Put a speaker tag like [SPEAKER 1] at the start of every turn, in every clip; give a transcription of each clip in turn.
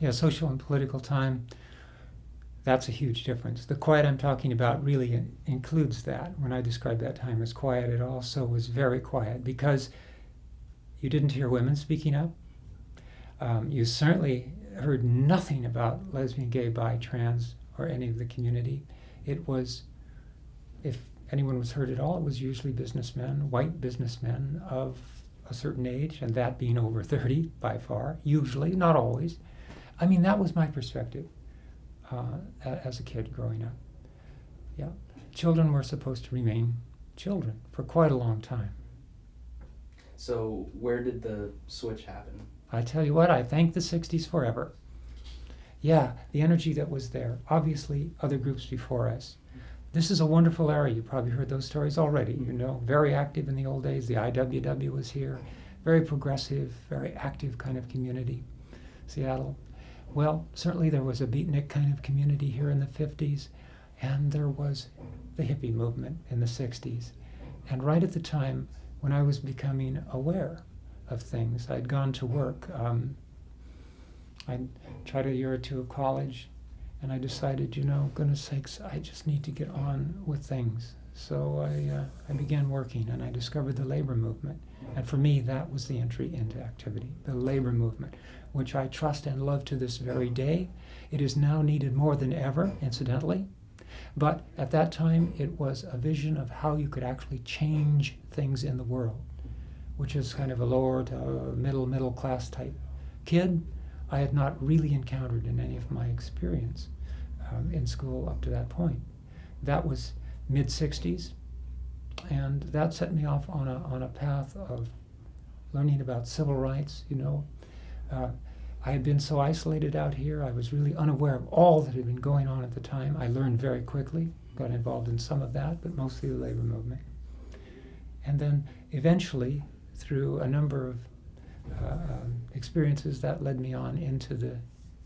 [SPEAKER 1] Yeah, social and political time, that's a huge difference. The quiet I'm talking about really includes that. When I describe that time as quiet, it also was very quiet because you didn't hear women speaking up. You certainly heard nothing about lesbian, gay, bi, trans, or any of the community. It was, if anyone was heard at all, it was usually businessmen, white businessmen of a certain age, and that being over 30 by far, usually, not always. I mean, that was my perspective as a kid growing up. Yeah, children were supposed to remain children for quite a long time.
[SPEAKER 2] So where did the switch happen?
[SPEAKER 1] I tell you what, I thank the 60s forever. Yeah, the energy that was there. Obviously, other groups before us. This is a wonderful area. You probably heard those stories already. You know, very active in the old days. The IWW was here. Very progressive, very active kind of community. Seattle. Well, certainly there was a beatnik kind of community here in the 50s, and there was the hippie movement in the 60s. And right at the time when I was becoming aware of things, I'd gone to work. I'd tried a year or two of college, and I decided, you know, goodness sakes, I just need to get on with things. So I began working, and I discovered the labor movement. And for me, that was the entry into activity, the labor movement, which I trust and love to this very day. It is now needed more than ever, incidentally. But at that time, it was a vision of how you could actually change things in the world, which is kind of a lower to middle class type kid. I had not really encountered in any of my experience in school up to that point. That was mid-60s, and that set me off on a path of learning about civil rights. You know, I had been so isolated out here, I was really unaware of all that had been going on at the time. I learned very quickly, got involved in some of that, but mostly the labor movement. And then eventually, through a number of experiences, that led me on into the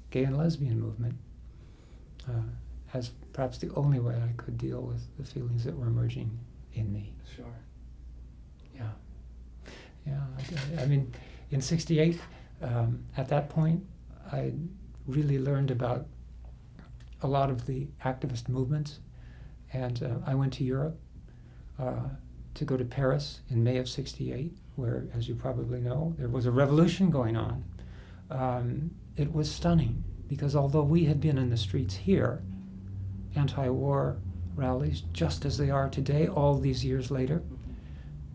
[SPEAKER 1] gay and lesbian movement as perhaps the only way I could deal with the feelings that were emerging in me.
[SPEAKER 2] Sure.
[SPEAKER 1] Yeah. I mean, in '68, at that point, I really learned about a lot of the activist movements, and I went to Europe to go to Paris in May of '68, where, as you probably know, there was a revolution going on. It was stunning, because although we had been in the streets here, anti-war rallies, just as they are today, all these years later,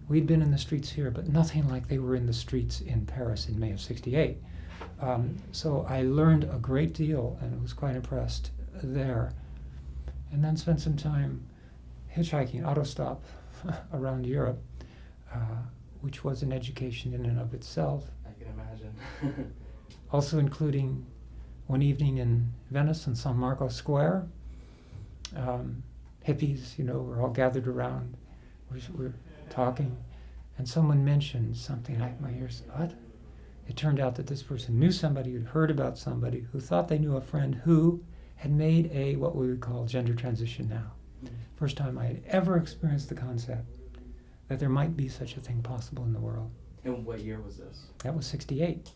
[SPEAKER 1] we'd been in the streets here, but nothing like they were in the streets in Paris in May of '68. So I learned a great deal and was quite impressed there. And then spent some time hitchhiking, autostop around Europe, which was an education in and of itself.
[SPEAKER 2] I can imagine.
[SPEAKER 1] Also including one evening in Venice in San Marco Square. Hippies, you know, were all gathered around. We're talking, and someone mentioned something. My ears, what? It turned out that this person knew somebody who'd heard about somebody who thought they knew a friend who had made what we would call gender transition now.
[SPEAKER 2] Mm-hmm.
[SPEAKER 1] First time I had ever experienced the concept that there might be such a thing possible in the world.
[SPEAKER 2] And what year was this?
[SPEAKER 1] That was '68.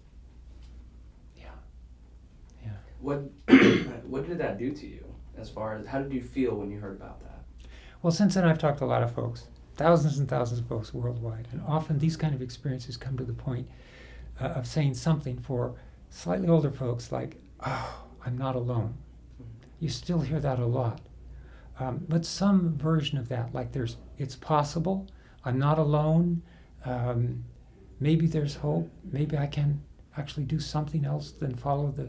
[SPEAKER 1] Yeah.
[SPEAKER 2] What did that do to you? As far as, how did you feel when you heard about that?
[SPEAKER 1] Well, since then I've talked to a lot of folks, thousands and thousands of folks worldwide, and often these kind of experiences come to the point of saying something for slightly older folks like, oh, I'm not alone. You still hear that a lot. But some version of that, like it's possible, I'm not alone, maybe there's hope, maybe I can actually do something else than follow the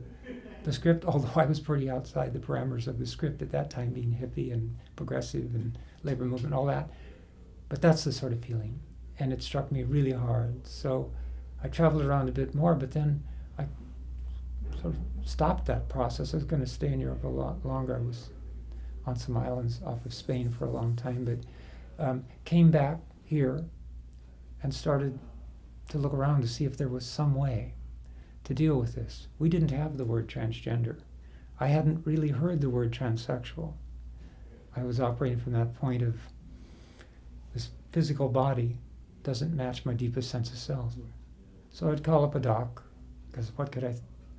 [SPEAKER 1] script, although I was pretty outside the parameters of the script at that time, being hippie and progressive and labor movement, all that. But that's the sort of feeling, and it struck me really hard. So I traveled around a bit more, but then I sort of stopped that process. I was going to stay in Europe a lot longer. I was on some islands off of Spain for a long time, but came back here and started to look around to see if there was some way to deal with this. We didn't have the word transgender. I hadn't really heard the word transsexual. I was operating from that point of this physical body doesn't match my deepest sense of self. So I'd call up a doc, because what could I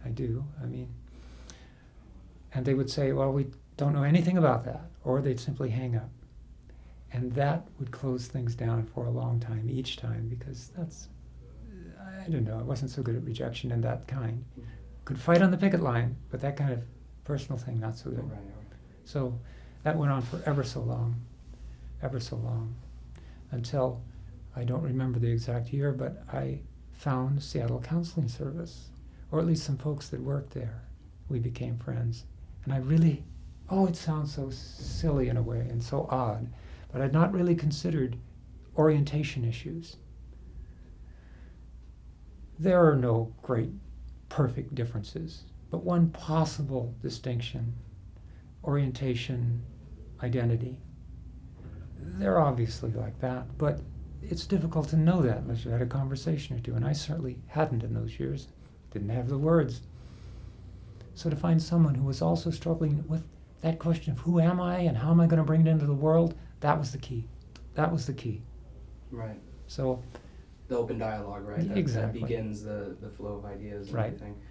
[SPEAKER 1] do? I mean, And they would say, well, we don't know anything about that, or they'd simply hang up. And that would close things down for a long time, each time, because that's, I don't know, I wasn't so good at rejection and that kind. Could fight on the picket line, but that kind of personal thing, not so good.
[SPEAKER 2] Right.
[SPEAKER 1] So that went on for ever so long, until, I don't remember the exact year, but I found Seattle Counseling Service, or at least some folks that worked there. We became friends. And I really, it sounds so silly in a way and so odd, but I'd not really considered orientation issues. There are no great perfect differences, but one possible distinction, orientation, identity. They're obviously like that, but it's difficult to know that unless you had a conversation or two, and I certainly hadn't in those years, didn't have the words. So to find someone who was also struggling with that question of who am I and how am I going to bring it into the world, that was the key.
[SPEAKER 2] Right.
[SPEAKER 1] So
[SPEAKER 2] The open dialogue, right? That
[SPEAKER 1] Exactly.
[SPEAKER 2] begins the flow of ideas and
[SPEAKER 1] Right.
[SPEAKER 2] everything.